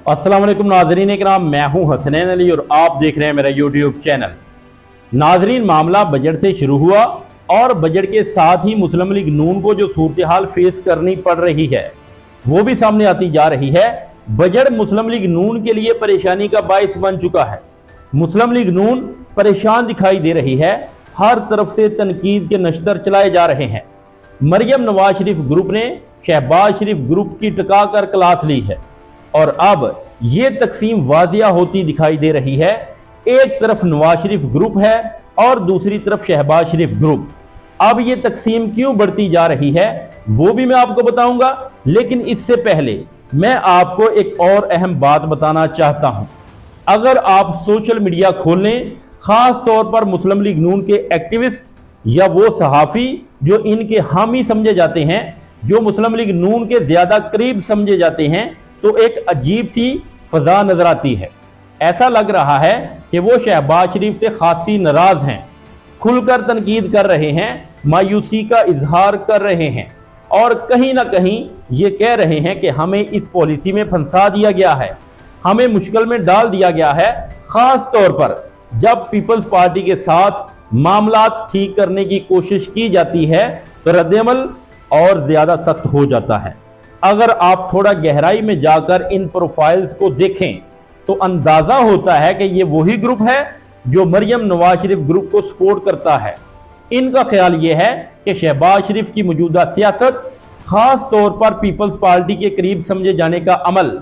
अस्सलाम वालेकुम नाजरीन इकराम, मैं हूं हसनैन अली और आप देख रहे हैं मेरा यूट्यूब चैनल। नाजरीन, मामला बजट से शुरू हुआ और बजट के साथ ही मुस्लिम लीग नून को जो सूरत हाल फेस करनी पड़ रही है वो भी सामने आती जा रही है। बजट मुस्लिम लीग नून के लिए परेशानी का बाइस बन चुका है। मुस्लिम लीग नून परेशान दिखाई दे रही है। हर तरफ से तनकीद के नश्तर चलाए जा रहे हैं। मरियम नवाज शरीफ ग्रुप ने शहबाज शरीफ ग्रुप की टका कर क्लास ली है और अब ये तकसीम वाजिया होती दिखाई दे रही है। एक तरफ नवाज शरीफ ग्रुप है और दूसरी तरफ शहबाज शरीफ ग्रुप। अब ये तकसीम क्यों बढ़ती जा रही है वो भी मैं आपको बताऊंगा, लेकिन इससे पहले मैं आपको एक और अहम बात बताना चाहता हूं। अगर आप सोशल मीडिया खोलें, खास तौर पर मुस्लिम लीग नून के एक्टिविस्ट या वो सहाफ़ी जो इनके हामी समझे जाते हैं, जो मुस्लिम लीग नून के ज्यादा करीब समझे जाते हैं, तो एक अजीब सी फजा नजर आती है। ऐसा लग रहा है कि वो शहबाज शरीफ से खासी नाराज हैं, खुलकर तनकीद कर रहे हैं, मायूसी का इजहार कर रहे हैं और कहीं ना कहीं ये कह रहे हैं कि हमें इस पॉलिसी में फंसा दिया गया है, हमें मुश्किल में डाल दिया गया है। खास तौर पर जब पीपल्स पार्टी के साथ मामला ठीक करने की कोशिश की जाती है तो रद्द-ए-अमल और ज्यादा सख्त हो जाता है। अगर आप थोड़ा गहराई में जाकर इन प्रोफाइल्स को देखें तो अंदाजा होता है कि ये वही ग्रुप है जो मरियम नवाज शरीफ ग्रुप को सपोर्ट करता है। इनका ख्याल ये है कि शहबाज शरीफ की मौजूदा सियासत, खास तौर पर पीपल्स पार्टी के करीब समझे जाने का अमल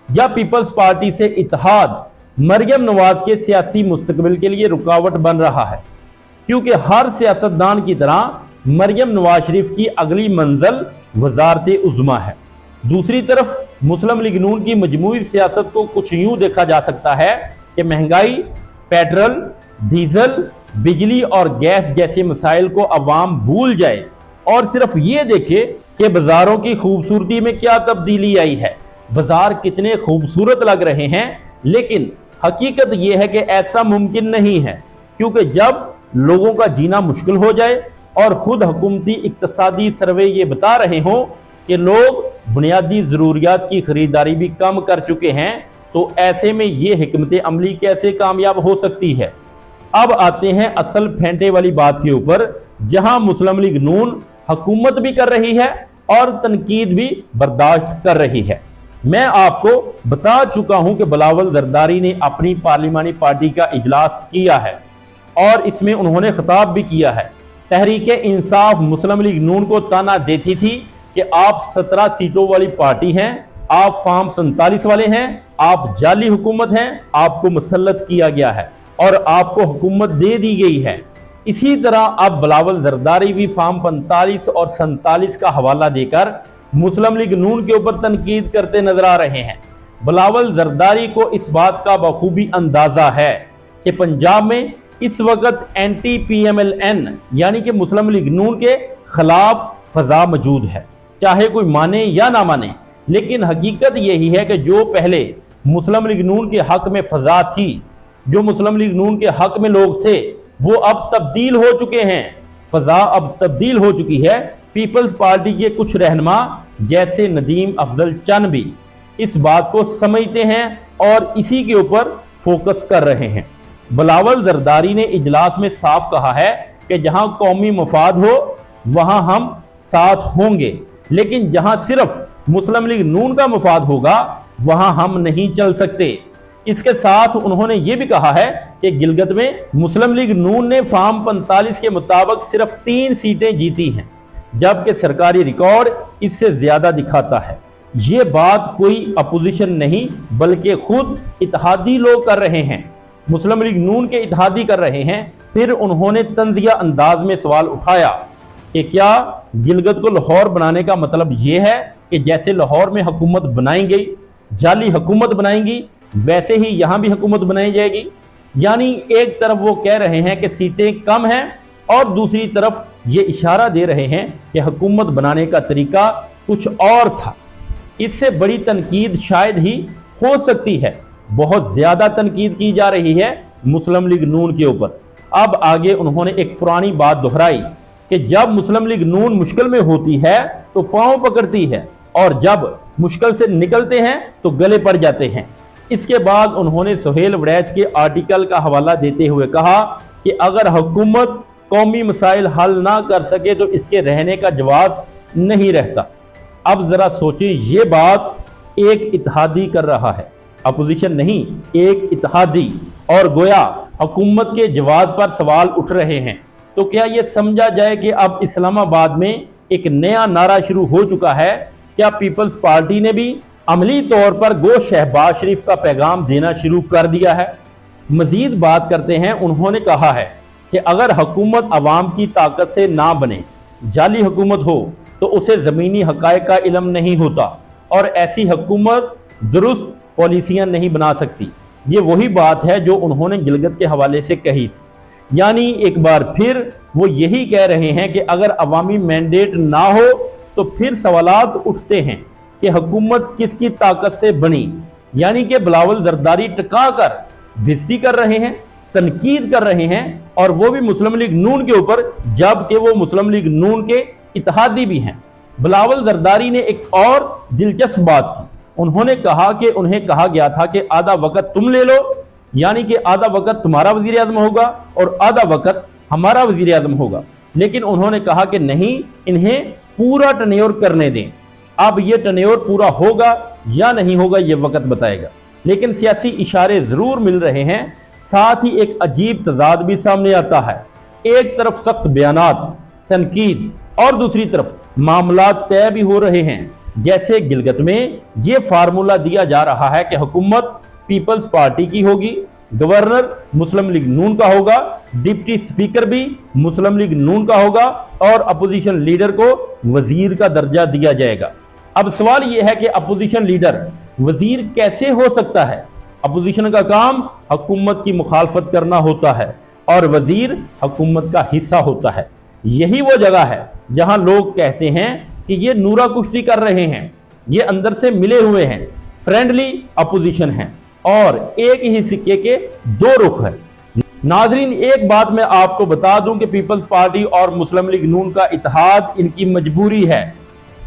या पीपल्स पार्टी से इत्तेहाद मरियम नवाज के सियासी मुस्तकबिल के लिए रुकावट बन रहा है, क्योंकि हर सियासतदान की तरह मरियम नवाज शरीफ की अगली मंजिल वजारत उज़्मा है। दूसरी तरफ मुस्लिम लीग नून की मजमूई सियासत को कुछ यूं देखा जा सकता है कि महंगाई, पेट्रोल, डीजल, बिजली और गैस जैसे मसाइल को अवाम भूल जाए और सिर्फ ये देखे कि बाजारों की खूबसूरती में क्या तब्दीली आई है, बाजार कितने खूबसूरत लग रहे हैं। लेकिन हकीकत यह है कि ऐसा मुमकिन नहीं है, क्योंकि जब लोगों का जीना मुश्किल हो जाए और खुद हुकूमती इक्तसादी सर्वे ये बता रहे हों कि लोग बुनियादी ज़रूरियात की खरीदारी भी कम कर चुके हैं, तो ऐसे में ये हिकमत अमली कैसे कामयाब हो सकती है। अब आते हैं असल फेंटे वाली बात के ऊपर, जहां मुस्लिम लीग नून हुकूमत भी कर रही है और तनकीद भी बर्दाश्त कर रही है। मैं आपको बता चुका हूं कि बिलावल जरदारी ने अपनी पार्लिमानी पार्टी का इजलास किया है और इसमें उन्होंने खिताब भी किया है। तहरीक इंसाफ मुस्लिम लीग नून को ताना देती थी कि आप 17 सीटों वाली पार्टी हैं, आप फार्म 47 वाले हैं, आप जाली हुकूमत हैं, आपको मुसल्लत किया गया है और आपको हुकूमत दे दी गई है। इसी तरह अब बिलावल जरदारी भी फार्म 45 और 47 का हवाला देकर मुस्लिम लीग नून के ऊपर तनकीद करते नजर आ रहे हैं। बिलावल जरदारी को इस बात का बखूबी अंदाजा है कि पंजाब में इस वक्त एंटी PMLN यानी कि मुस्लिम लीग नून के खिलाफ फजा मौजूद है, चाहे कोई माने या ना माने। लेकिन हकीकत यही है कि जो पहले मुस्लिम लीग नून के हक में फजा थी, जो मुस्लिम लीग नून के हक में लोग थे, वो अब तब्दील हो चुके हैं। फजा अब तब्दील हो चुकी है। पीपल्स पार्टी के कुछ रहनुमा जैसे नदीम अफजल चंद भी इस बात को समझते हैं और इसी के ऊपर फोकस कर रहे हैं। बिलावल जरदारी ने इजलास में साफ कहा है कि जहां कौमी मफाद हो वहां हम साथ होंगे, लेकिन जहां सिर्फ मुस्लिम लीग नून का मफाद होगा वहां हम नहीं चल सकते। इसके साथ उन्होंने ये भी कहा है कि गिलगित में मुस्लिम लीग नून ने फार्म 45 के मुताबिक सिर्फ 3 सीटें जीती हैं, जबकि सरकारी रिकॉर्ड इससे ज्यादा दिखाता है। ये बात कोई अपोजिशन नहीं बल्कि खुद इत्तेहादी लोग कर रहे हैं, मुस्लिम लीग नून के इत्तेहादी कर रहे हैं। फिर उन्होंने तंजिया अंदाज में सवाल उठाया कि क्या गिलगित को लाहौर बनाने का मतलब ये है कि जैसे लाहौर में हुकूमत बनाई गई, जाली हुकूमत बनाएंगी, वैसे ही यहाँ भी हुकूमत बनाई जाएगी। यानी एक तरफ वो कह रहे हैं कि सीटें कम हैं और दूसरी तरफ ये इशारा दे रहे हैं कि हुकूमत बनाने का तरीका कुछ और था। इससे बड़ी तनकीद शायद ही हो सकती है। बहुत ज्यादा तनकीद की जा रही है मुस्लिम लीग नून के ऊपर। अब आगे उन्होंने एक पुरानी बात दोहराई कि जब मुस्लिम लीग नून मुश्किल में होती है तो पांव पकड़ती है, اور جب مشکل سے نکلتے ہیں تو گلے پڑ جاتے ہیں۔ اس کے بعد انہوں نے سہیل وڑیچ کے آرٹیکل کا حوالہ دیتے ہوئے کہا کہ اگر حکومت قومی مسائل حل نہ کر سکے تو اس کے رہنے کا جواز نہیں رہتا۔ اب ذرا سوچیں، یہ بات ایک اتحادی کر رہا ہے، اپوزیشن نہیں، ایک اتحادی، اور گویا حکومت کے جواز پر سوال اٹھ رہے ہیں۔ تو کیا یہ سمجھا جائے کہ اب اسلام آباد میں ایک نیا نعرہ شروع ہو چکا ہے؟ کیا پیپلز پارٹی نے بھی عملی طور پر گو شہباز شریف کا پیغام دینا شروع کر دیا ہے؟ مزید بات کرتے ہیں، انہوں نے کہا ہے کہ اگر حکومت عوام کی طاقت سے نہ بنے، جعلی حکومت ہو، تو اسے زمینی حقائق کا علم نہیں ہوتا، اور ایسی حکومت درست پالیسیاں نہیں بنا سکتی۔ یہ وہی بات ہے جو انہوں نے گلگت کے حوالے سے کہی تھی، یعنی ایک بار پھر وہ یہی کہہ رہے ہیں کہ اگر عوامی مینڈیٹ نہ ہو تو پھر سوالات اٹھتے ہیں کہ حکومت کس کی طاقت سے بنی، یعنی کہ بلاول زرداری ٹکا کر بےزتی کر رہے ہیں، تنقید کر رہے ہیں، اور وہ بھی مسلم لیگ نون کے اوپر، جبکہ وہ مسلم لیگ نون کے اتحادی بھی ہیں۔ بلاول زرداری نے ایک اور دلچسپ بات کی، انہوں نے کہا کہ انہیں کہا گیا تھا کہ آدھا وقت تم لے لو، یعنی کہ آدھا وقت تمہارا وزیر اعظم ہوگا اور آدھا وقت ہمارا وزیر اعظم ہوگا، لیکن انہوں نے کہا کہ نہیں، انہیں پورا ٹنیور کرنے دیں۔ اب یہ ٹنیور پورا ہوگا یا نہیں ہوگا یہ وقت بتائے گا، لیکن سیاسی اشارے ضرور مل رہے ہیں۔ ساتھ ہی ایک عجیب تضاد بھی سامنے آتا ہے، ایک طرف سخت بیانات، تنقید، اور دوسری طرف معاملات طے بھی ہو رہے ہیں۔ جیسے گلگت میں یہ فارمولہ دیا جا رہا ہے کہ حکومت پیپلز پارٹی کی ہوگی، گورنر مسلم لیگ نون کا ہوگا، ڈپٹی سپیکر بھی مسلم لیگ نون کا ہوگا، اور اپوزیشن لیڈر کو وزیر کا درجہ دیا جائے گا۔ اب سوال یہ ہے کہ اپوزیشن لیڈر وزیر کیسے ہو سکتا ہے؟ اپوزیشن کا کام حکومت کی مخالفت کرنا ہوتا ہے، اور وزیر حکومت کا حصہ ہوتا ہے۔ یہی وہ جگہ ہے جہاں لوگ کہتے ہیں کہ یہ نورا کشتی کر رہے ہیں، یہ اندر سے ملے ہوئے ہیں، فرینڈلی اپوزیشن ہیں، اور ایک ہی سکے کے دو رخ ہیں۔ ناظرین، ایک بات میں آپ کو بتا دوں کہ پیپلز پارٹی اور مسلم لیگ نون کا اتحاد ان کی مجبوری ہے۔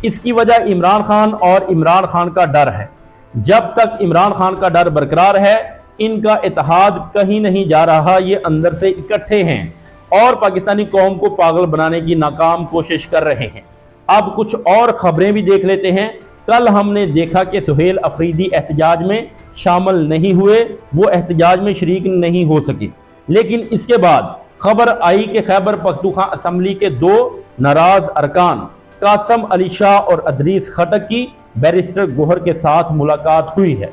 اس کی وجہ عمران خان اور عمران خان کا ڈر ہے۔ جب تک عمران خان کا ڈر برقرار ہے، ان کا اتحاد کہیں نہیں جا رہا، یہ اندر سے اکٹھے ہیں اور پاکستانی قوم کو پاگل بنانے کی ناکام کوشش کر رہے ہیں۔ اب کچھ اور خبریں بھی دیکھ لیتے ہیں۔ کل ہم نے دیکھا کہ سہیل افریدی احتجاج میں شامل نہیں ہوئے، وہ احتجاج میں شریک نہیں ہو سکے، لیکن اس کے بعد خبر آئی کہ خیبر پختونخوا اسمبلی کے دو ناراض ارکان قاسم علی شاہ اور ادریس خٹک کی بیرسٹر گوہر کے ساتھ ملاقات ہوئی ہے،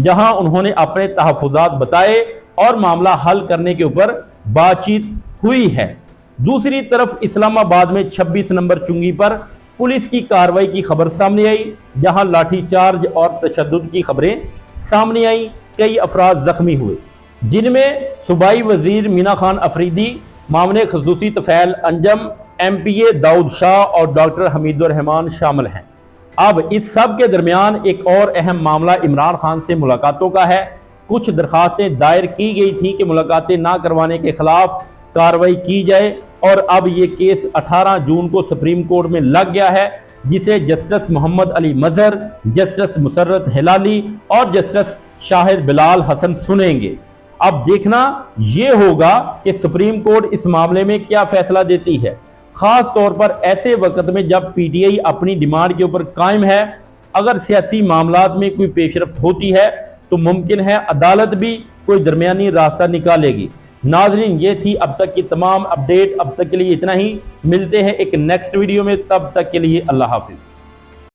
جہاں انہوں نے اپنے تحفظات بتائے اور معاملہ حل کرنے کے اوپر بات چیت ہوئی ہے۔ دوسری طرف اسلام آباد میں 26 نمبر چنگی پر پولیس کی کارروائی کی خبر سامنے آئی، جہاں لاٹھی چارج اور تشدد کی خبریں سامنے آئیں، کئی افراد زخمی ہوئے، جن میں صوبائی وزیر مینا خان افریدی، معاون خصوصی طفیل انجم، ایم پی اے داؤد شاہ اور ڈاکٹر حمید الرحمان شامل ہیں۔ اب اس سب کے درمیان ایک اور اہم معاملہ عمران خان سے ملاقاتوں کا ہے۔ کچھ درخواستیں دائر کی گئی تھیں کہ ملاقاتیں نہ کروانے کے خلاف کارروائی کی جائے، اور اب یہ کیس 18 جون کو سپریم کورٹ میں لگ گیا ہے، جسے جسٹس محمد علی مظہر، جسٹس مسرت ہلالی اور جسٹس شاہد بلال حسن سنیں گے۔ اب دیکھنا یہ ہوگا کہ سپریم کورٹ اس معاملے میں کیا فیصلہ دیتی ہے، خاص طور پر ایسے وقت میں جب پی ٹی آئی اپنی ڈیمانڈ کے اوپر قائم ہے۔ اگر سیاسی معاملات میں کوئی پیش رفت ہوتی ہے تو ممکن ہے عدالت بھی کوئی درمیانی راستہ نکالے گی۔ ناظرین، یہ تھی اب تک کی تمام اپڈیٹ۔ اب تک کے لیے اتنا ہی، ملتے ہیں ایک نیکسٹ ویڈیو میں، تب تک کے لیے اللہ حافظ۔